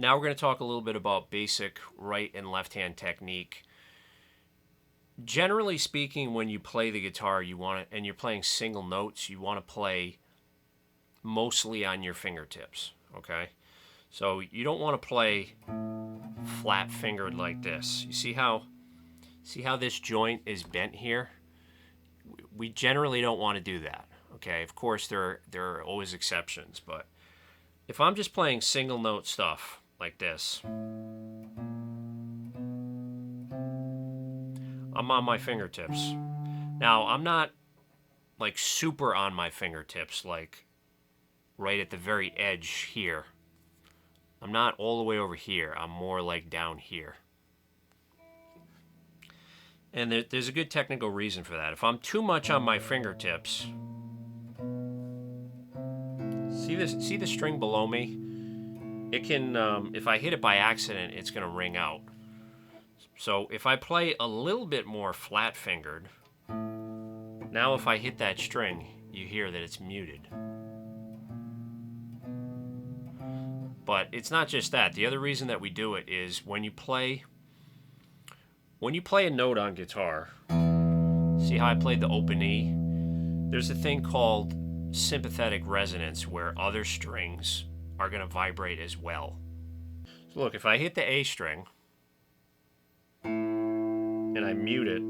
Now we're going to talk a little bit about basic right and left hand technique. Generally speaking, when you play the guitar, and you're playing single notes, you want to play mostly on your fingertips, okay? So you don't want to play flat fingered like this. You see how this joint is bent here? We generally don't want to do that, okay? Of course, there are always exceptions, but if I'm just playing single note stuff like this, I'm on my fingertips. Now, I'm not like super on my fingertips, like right at the very edge here. I'm not all the way over here. I'm more like down here. And there's a good technical reason for that. If I'm too much on my fingertips, see the string below me? It can, if I hit it by accident, it's going to ring out. So if I play a little bit more flat fingered, now if I hit that string, you hear that it's muted. But it's not just that. The other reason that we do it is when you play a note on guitar, see how I played the open E? There's a thing called sympathetic resonance where other strings are going to vibrate as well. So look, if I hit the A string and I mute it,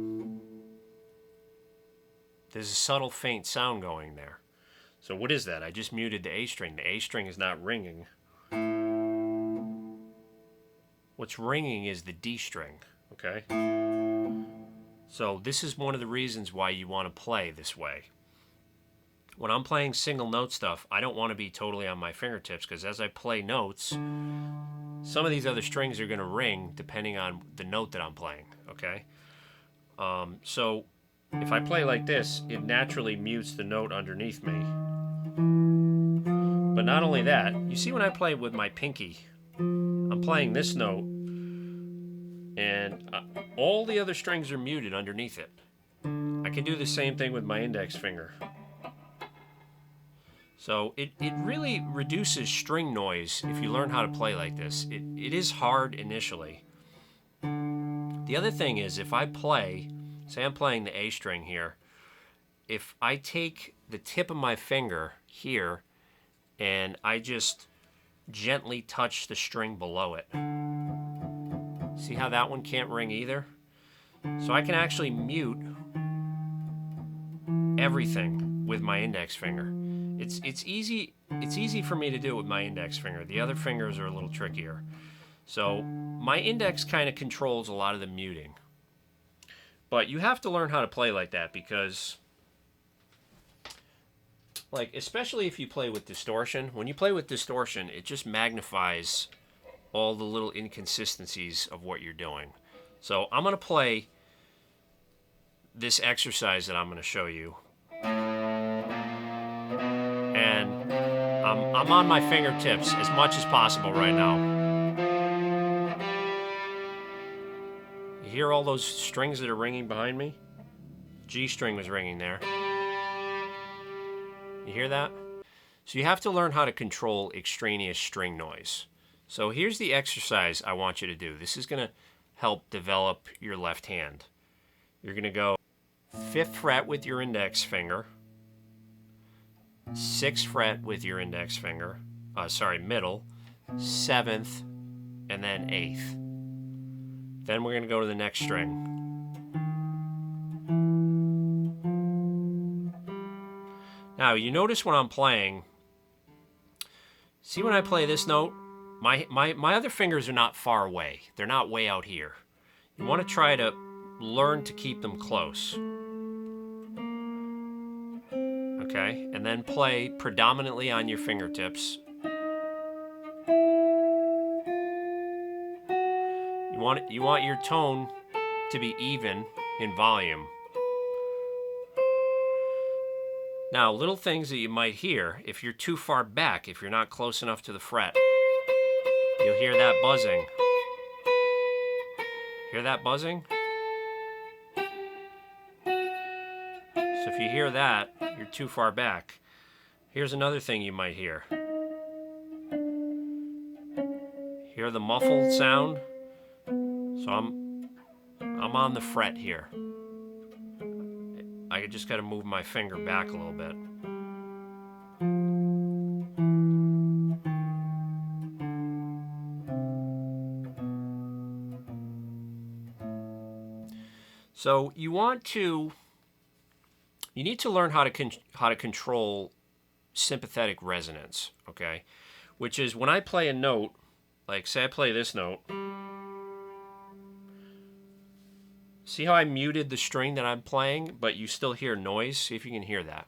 there's a subtle faint sound going there. So what is that? I just muted the A string. The A string is not ringing. What's ringing is the D string, okay? So this is one of the reasons why you want to play this way. When I'm playing single note stuff, I don't want to be totally on my fingertips because as I play notes, some of these other strings are going to ring depending on the note that I'm playing, okay? So if I play like this, it naturally mutes the note underneath me. But not only that, you see when I play with my pinky, I'm playing this note, and all the other strings are muted underneath it. I can do the same thing with my index finger. So it really reduces string noise if you learn how to play like this. It is hard initially. The other thing is if I play, say I'm playing the A string here, if I take the tip of my finger here and I just gently touch the string below it, see how that one can't ring either? So I can actually mute everything with my index finger. It's easy for me to do it with my index finger. The other fingers are a little trickier. So my index kind of controls a lot of the muting. But you have to learn how to play like that because, like, especially if you play with distortion, when you play with distortion, it just magnifies all the little inconsistencies of what you're doing. So I'm going to play this exercise that I'm going to show you. And I'm on my fingertips as much as possible right now. You hear all those strings that are ringing behind me? G string was ringing there. You hear that? So you have to learn how to control extraneous string noise. So here's the exercise I want you to do. This is going to help develop your left hand. You're going to go 5th fret with your index finger, 6th fret with your index finger, middle, 7th, and then 8th. Then we're going to go to the next string. Now, you notice when I'm playing, see when I play this note, my other fingers are not far away. They're not way out here. You want to try to learn to keep them close. Okay, and then play predominantly on your fingertips. You want your tone to be even in volume. Now, little things that you might hear, if you're too far back, if you're not close enough to the fret, you'll hear that buzzing. Hear that buzzing? So if you hear that, you're too far back. Here's another thing you might hear. Hear the muffled sound? So I'm on the fret here. I just got to move my finger back a little bit. So you need to learn how to control sympathetic resonance, okay? Which is when I play a note, like say I play this note. See how I muted the string that I'm playing, but you still hear noise? See if you can hear that.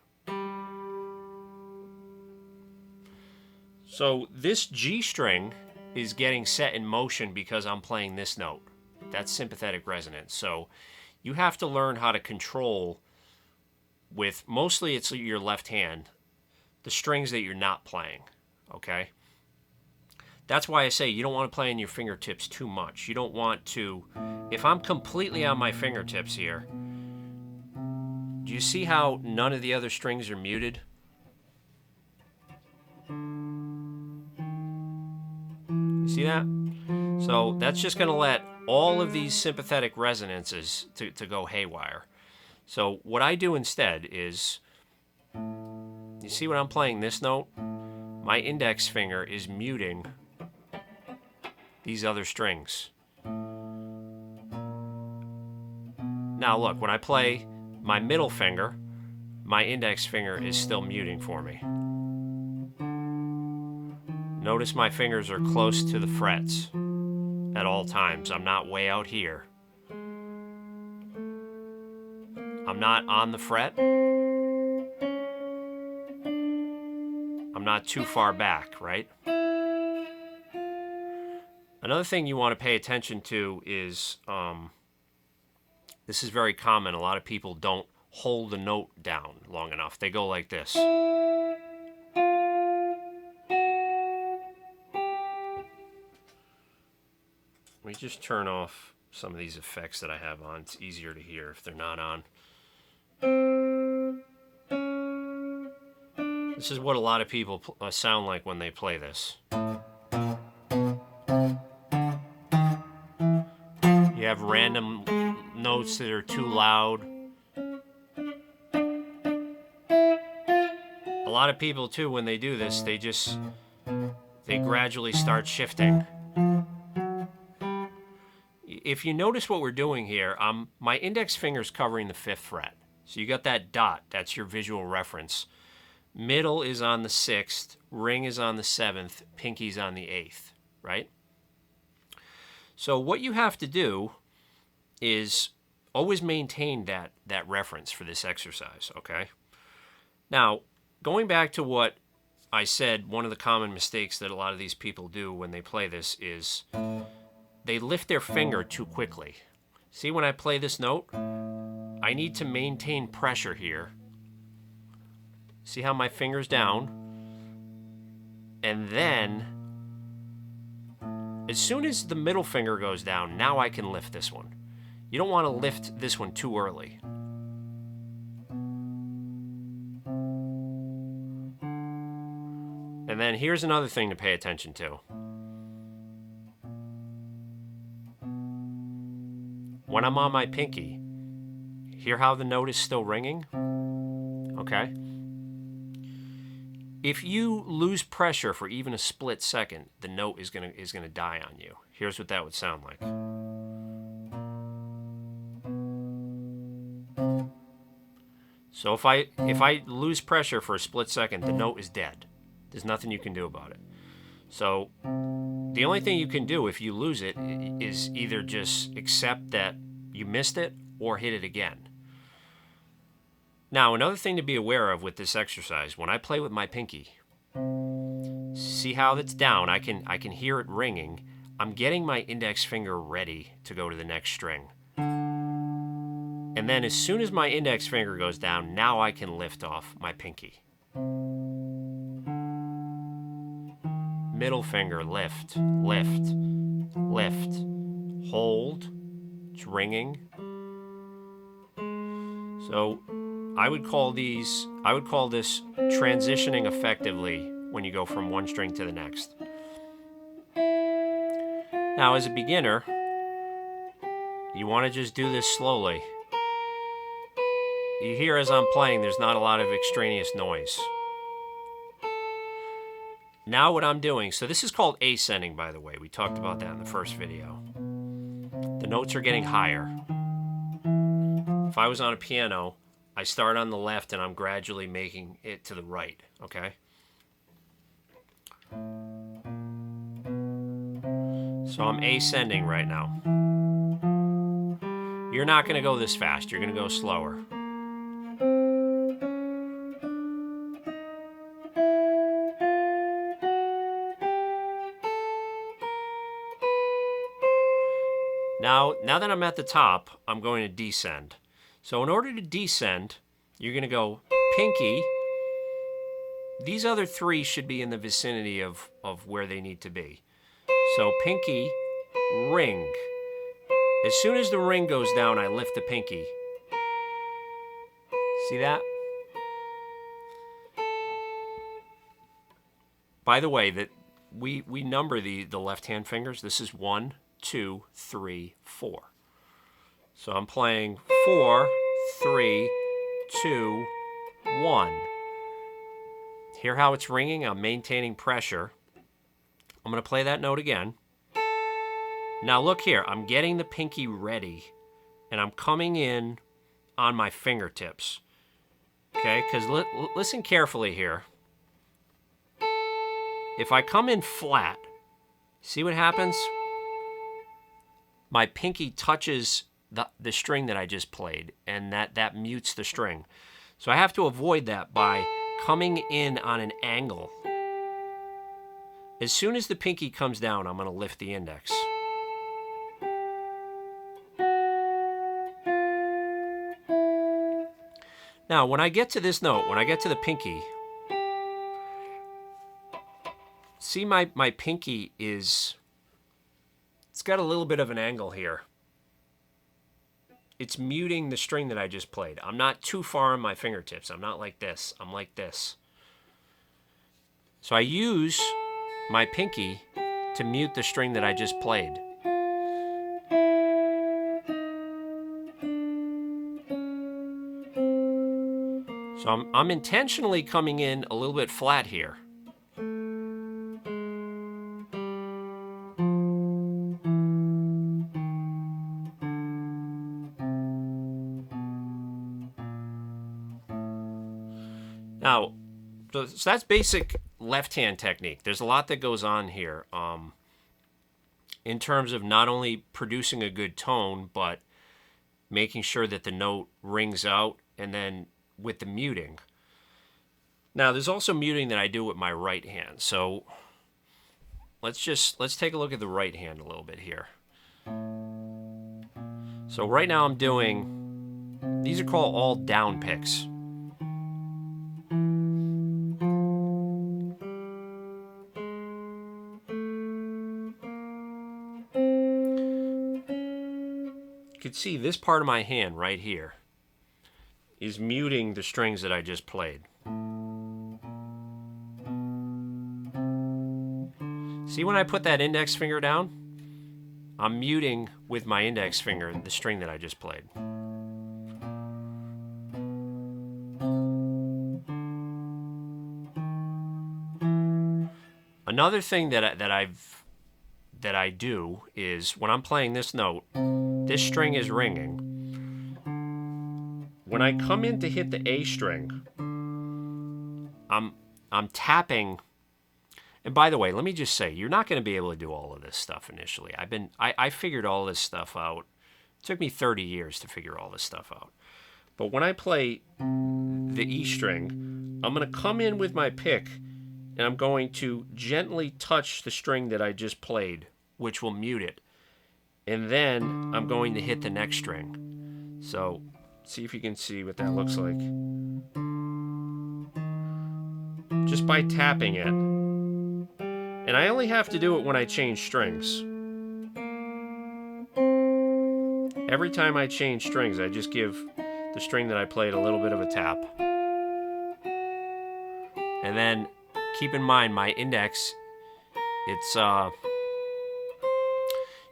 So this G string is getting set in motion because I'm playing this note. That's sympathetic resonance. So you have to learn how to control with, mostly it's your left hand, the strings that you're not playing, okay? That's why I say you don't want to play on your fingertips too much. You don't want to, if I'm completely on my fingertips here, do you see how none of the other strings are muted? You see that? So that's just going to let all of these sympathetic resonances to go haywire. So what I do instead is, you see when I'm playing this note, my index finger is muting these other strings. Now look, when I play my middle finger, my index finger is still muting for me. Notice my fingers are close to the frets at all times. I'm not way out here. I'm not on the fret. I'm not too far back, right? Another thing you want to pay attention to is, this is very common. A lot of people don't hold the note down long enough. They go like this. Let me just turn off some of these effects that I have on. It's easier to hear if they're not on. This is what a lot of people sound like when they play this. You have random notes that are too loud. A lot of people too, when they do this, they gradually start shifting. If you notice what we're doing here, my index finger's covering the 5th fret. So you got that dot, that's your visual reference. Middle is on the 6th, ring is on the 7th, pinky's on the 8th, right? So what you have to do is always maintain that reference for this exercise, okay? Now, going back to what I said, one of the common mistakes that a lot of these people do when they play this is they lift their finger too quickly. See, when I play this note, I need to maintain pressure here. See how my finger's down? And then, as soon as the middle finger goes down, now I can lift this one. You don't want to lift this one too early. And then here's another thing to pay attention to. When I'm on my pinky, hear how the note is still ringing? Okay? If you lose pressure for even a split second, the note is gonna die on you. Here's what that would sound like. So if I lose pressure for a split second, the note is dead. There's nothing you can do about it. So the only thing you can do if you lose it is either just accept that you missed it or hit it again. Now, another thing to be aware of with this exercise, when I play with my pinky, see how it's down? I can hear it ringing. I'm getting my index finger ready to go to the next string. And then as soon as my index finger goes down, now I can lift off my pinky. Middle finger, lift, lift, lift, hold, it's ringing. So I would call this transitioning effectively when you go from one string to the next. Now, as a beginner, you want to just do this slowly. You hear as I'm playing, there's not a lot of extraneous noise. Now what I'm doing, so this is called ascending, by the way. We talked about that in the first video. The notes are getting higher. If I was on a piano, I start on the left and I'm gradually making it to the right, okay? So I'm ascending right now. You're not going to go this fast. You're going to go slower. Now that I'm at the top, I'm going to descend. So in order to descend, you're going to go pinky. These other three should be in the vicinity of where they need to be. So pinky, ring. As soon as the ring goes down, I lift the pinky. See that? By the way, that we number the left-hand fingers. This is 1, 2, 3, 4. So I'm playing 4, 3, 2, 1. Hear how it's ringing? I'm maintaining pressure. I'm going to play that note again. Now look here. I'm getting the pinky ready, and I'm coming in on my fingertips. Okay? Because listen carefully here. If I come in flat, see what happens? My pinky touches the string that I just played, and that mutes the string. So I have to avoid that by coming in on an angle. As soon as the pinky comes down, I'm going to lift the index. Now, when I get to this note, when I get to the pinky, see my pinky is, it's got a little bit of an angle here. It's muting the string that I just played. I'm not too far on my fingertips. I'm not like this. I'm like this. So I use my pinky to mute the string that I just played. So I'm intentionally coming in a little bit flat here. Now, so that's basic left-hand technique. There's a lot that goes on here in terms of not only producing a good tone, but making sure that the note rings out, and then with the muting. Now, there's also muting that I do with my right hand. So let's take a look at the right hand a little bit here. So right now I'm doing, these are called all down picks. You can see this part of my hand right here is muting the strings that I just played. See when I put that index finger down? I'm muting with my index finger the string that I just played. Another thing that I do is when I'm playing this note, this string is ringing. When I come in to hit the A string, I'm tapping. And by the way, let me just say, you're not going to be able to do all of this stuff initially. I figured all this stuff out. It took me 30 years to figure all this stuff out. But when I play the E string, I'm going to come in with my pick, and I'm going to gently touch the string that I just played, which will mute it. And then I'm going to hit the next string. So see if you can see what that looks like. Just by tapping it. And I only have to do it when I change strings. Every time I change strings, I just give the string that I played a little bit of a tap. And then keep in mind my index,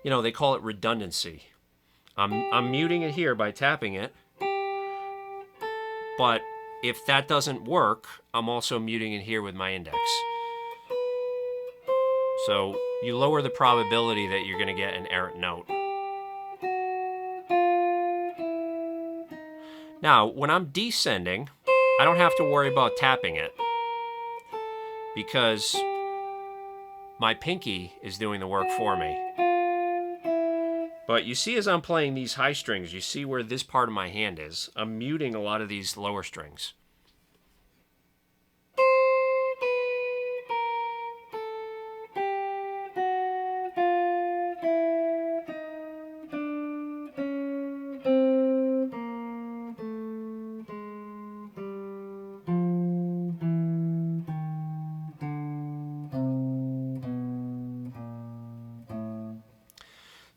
they call it redundancy. I'm muting it here by tapping it, but if that doesn't work, I'm also muting it here with my index. So you lower the probability that you're going to get an errant note. Now, when I'm descending, I don't have to worry about tapping it because my pinky is doing the work for me. But you see, as I'm playing these high strings, you see where this part of my hand is. I'm muting a lot of these lower strings.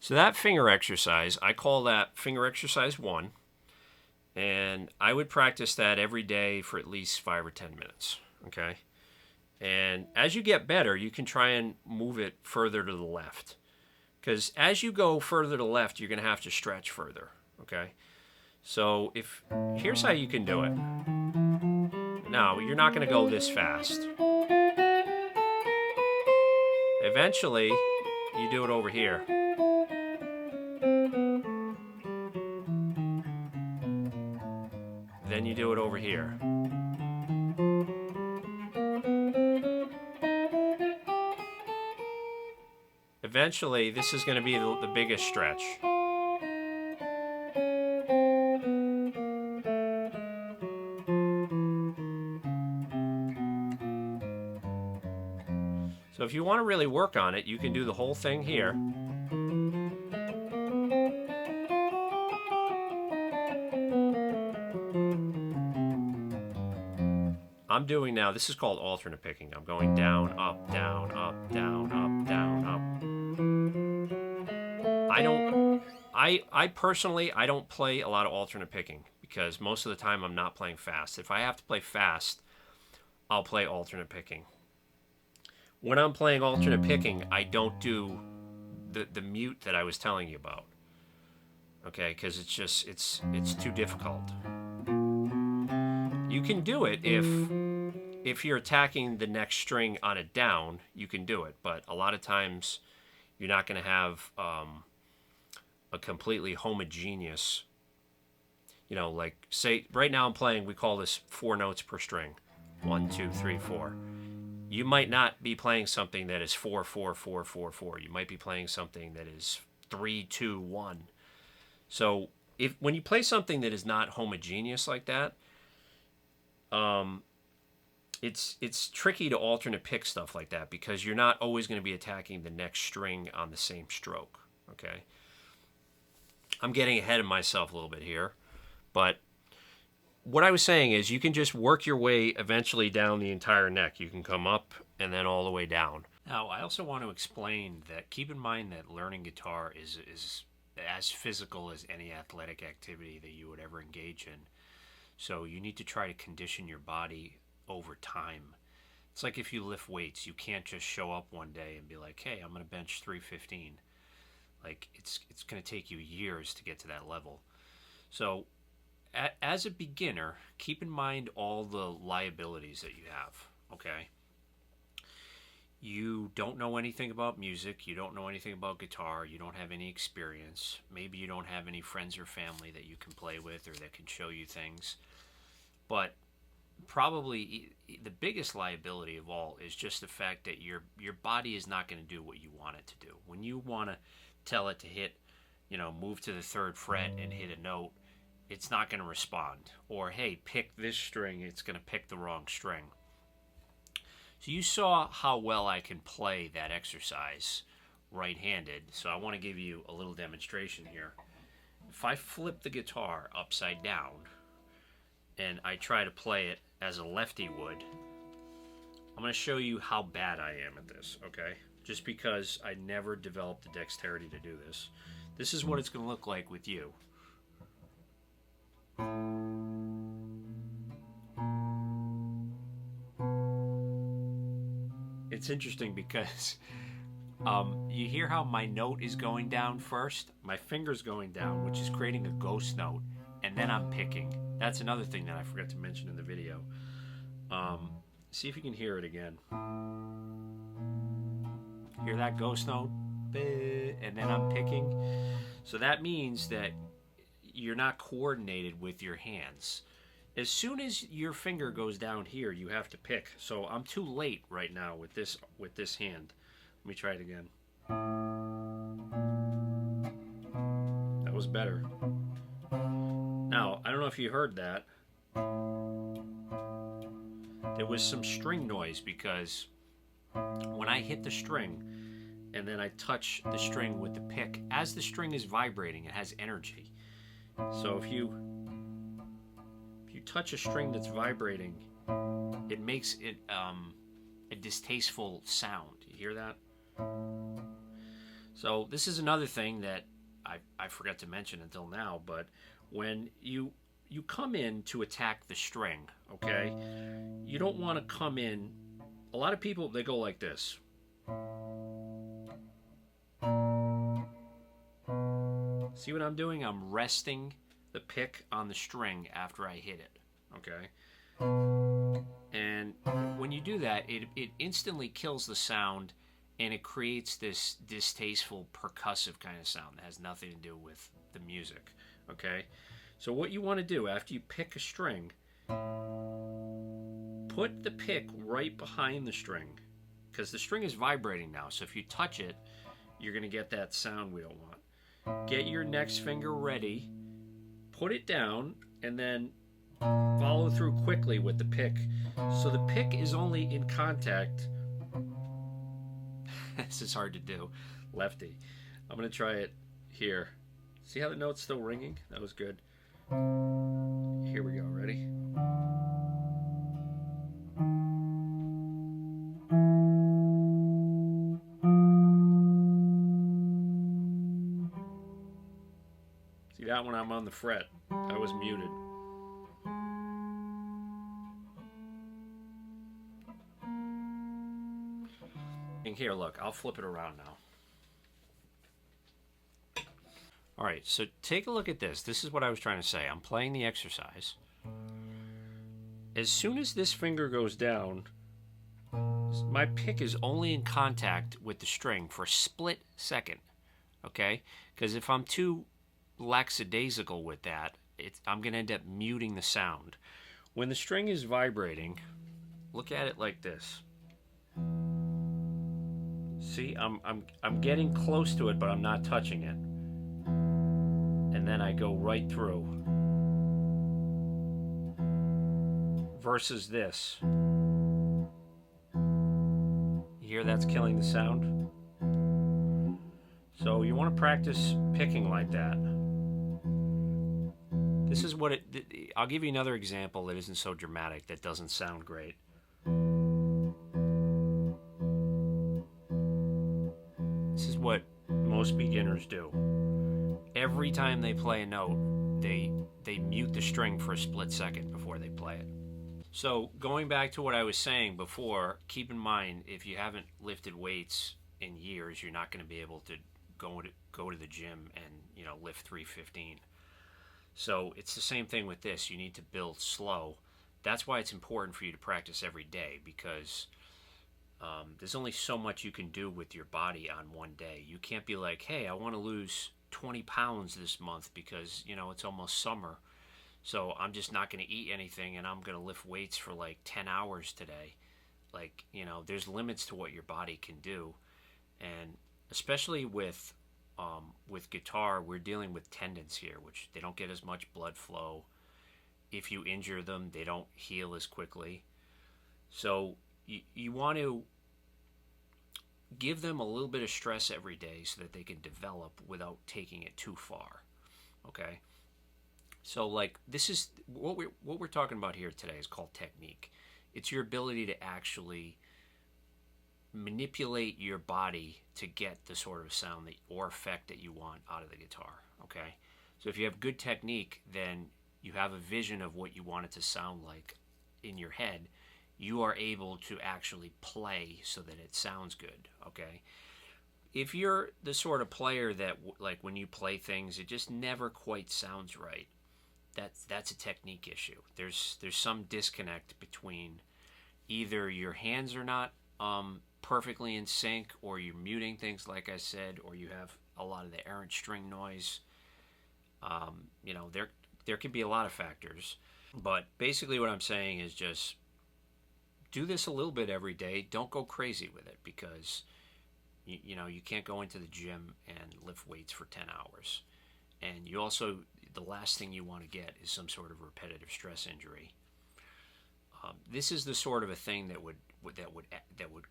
So that finger exercise, I call that finger exercise 1. And I would practice that every day for at least 5 or 10 minutes. Okay? And as you get better, you can try and move it further to the left. Because as you go further to the left, you're going to have to stretch further. Okay? So here's how you can do it. Now, you're not going to go this fast. Eventually, you do it over here. Then you do it over here. Eventually, this is going to be the biggest stretch. So if you want to really work on it, you can do the whole thing here. I'm doing now, this is called alternate picking. I'm going down, up, down, up, down, up, down, up. I personally, I don't play a lot of alternate picking because most of the time I'm not playing fast. If I have to play fast, I'll play alternate picking. When I'm playing alternate picking, I don't do the mute that I was telling you about. Okay, because it's too difficult. You can do it if you're attacking the next string on a down, you can do it. But a lot of times you're not going to have a completely homogeneous, like say right now I'm playing, we call this 4 notes per string. 1, 2, 3, 4. You might not be playing something that is 4, 4, 4, 4, 4. You might be playing something that is 3, 2, 1. So when you play something that is not homogeneous like that, it's tricky to alternate pick stuff like that because you're not always going to be attacking the next string on the same stroke. Okay, I'm getting ahead of myself a little bit here, but what I was saying is you can just work your way eventually down the entire neck. You can come up and then all the way down. Now, I also want to explain that keep in mind that learning guitar is as physical as any athletic activity that you would ever engage in. So you need to try to condition your body over time. It's like if you lift weights, you can't just show up one day and be like, hey, I'm going to bench 315. Like it's going to take you years to get to that level. So as a beginner, keep in mind all the liabilities that you have, okay? You don't know anything about music. You don't know anything about guitar. You don't have any experience. Maybe you don't have any friends or family that you can play with or that can show you things. But probably the biggest liability of all is just the fact that your body is not going to do what you want it to do. When you want to tell it to hit, move to the 3rd fret and hit a note, it's not going to respond. Or, hey, pick this string, it's going to pick the wrong string. So you saw how well I can play that exercise right-handed. So I want to give you a little demonstration here. If I flip the guitar upside down and I try to play it as a lefty would, I'm going to show you how bad I am at this, okay? Just because I never developed the dexterity to do this. This is what it's going to look like with you. It's interesting because You hear how my note is going down first? My finger's going down, which is creating a ghost note, and then I'm picking. That's another thing that I forgot to mention in the video. See if you can hear it again. Hear that ghost note? And then I'm picking. So that means that you're not coordinated with your hands. As soon as your finger goes down here, you have to pick. So I'm too late right now with this hand. Let me try it again. That was better. Now, I don't know if you heard that. There was some string noise because when I hit the string and then I touch the string with the pick, as the string is vibrating, it has energy. So if you touch a string that's vibrating, it makes it a distasteful sound. You hear that? So this is another thing that I forgot to mention until now, but when you come in to attack the string, okay, you don't want to come in. A lot of people, they go like this. See what I'm doing? I'm resting the pick on the string after I hit it, okay? And when you do that, it instantly kills the sound, and it creates this distasteful percussive kind of sound that has nothing to do with the music, okay? So what you want to do after you pick a string, put the pick right behind the string, because the string is vibrating now, so if you touch it, you're going to get that sound we don't want. Get your next finger ready, put it down, and then follow through quickly with the pick. So the pick is only in contact. This is hard to do. Lefty. I'm going to try it here. See how the note's still ringing? That was good. Here we go. Ready? See that one? I'm on the fret. I was muted. And here, look, I'll flip it around now. All right, so take a look at this. This is what I was trying to say. I'm playing the exercise. As soon as this finger goes down, my pick is only in contact with the string for a split second, okay? Because if I'm too lackadaisical with that, I'm going to end up muting the sound. When the string is vibrating, look at it like this. See, I'm getting close to it, but I'm not touching it. And then I go right through. Versus this. You hear that's killing the sound? So you want to practice picking like that. This is what I'll give you another example that isn't so dramatic, that doesn't sound great. This is what most beginners do. Every time they play a note, they mute the string for a split second before they play it. So going back to what I was saying before, keep in mind, if you haven't lifted weights in years, you're not going to be able to go to the gym and lift 315. So it's the same thing with this. You need to build slow. That's why it's important for you to practice every day, because there's only so much you can do with your body on one day. You can't be like, hey, I want to lose 20 pounds this month because, it's almost summer. So I'm just not going to eat anything and I'm going to lift weights for like 10 hours today. Like, there's limits to what your body can do. And especially with guitar, we're dealing with tendons here, which they don't get as much blood flow. If you injure them, they don't heal as quickly. So you want to give them a little bit of stress every day so that they can develop without taking it too far. Okay? So like this is what we're talking about here today is called technique. It's your ability to actually manipulate your body to get the sort of sound or effect that you want out of the guitar. Okay? So if you have good technique, then you have a vision of what you want it to sound like in your head. You are able to actually play so that it sounds good, okay? if you're the sort of player that like when you play things, it just never quite sounds right, that's a technique issue. There's some disconnect between either your hands are not perfectly in sync, or you're muting things, like I said, or you have a lot of the errant string noise. There can be a lot of factors, but basically what I'm saying is just do this a little bit every day. Don't go crazy with it, because you can't go into the gym and lift weights for 10 hours. And you also, the last thing you want to get is some sort of repetitive stress injury. This is the sort of a thing that would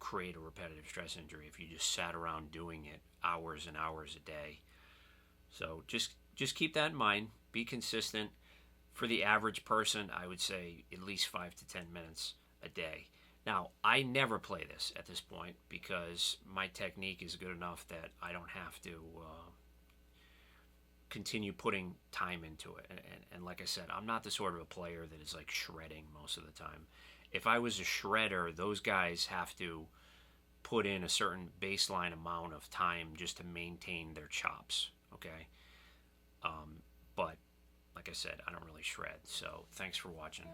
create a repetitive stress injury if you just sat around doing it hours and hours a day. So just keep that in mind. Be consistent. For the average person, I would say at least 5 to 10 minutes a day. Now, I never play this at this point because my technique is good enough that I don't have to continue putting time into it. And like I said, I'm not the sort of a player that is like shredding most of the time. If I was a shredder, those guys have to put in a certain baseline amount of time just to maintain their chops, okay? But like I said, I don't really shred. So thanks for watching.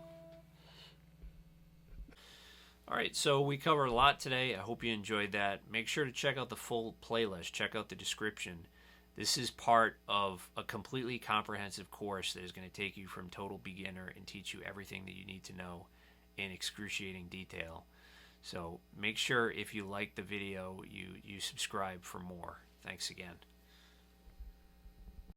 All right, so we covered a lot today. I hope you enjoyed that. Make sure to check out the full playlist. Check out the description. This is part of a completely comprehensive course that is going to take you from total beginner and teach you everything that you need to know in excruciating detail. So make sure if you like the video, you subscribe for more. Thanks again.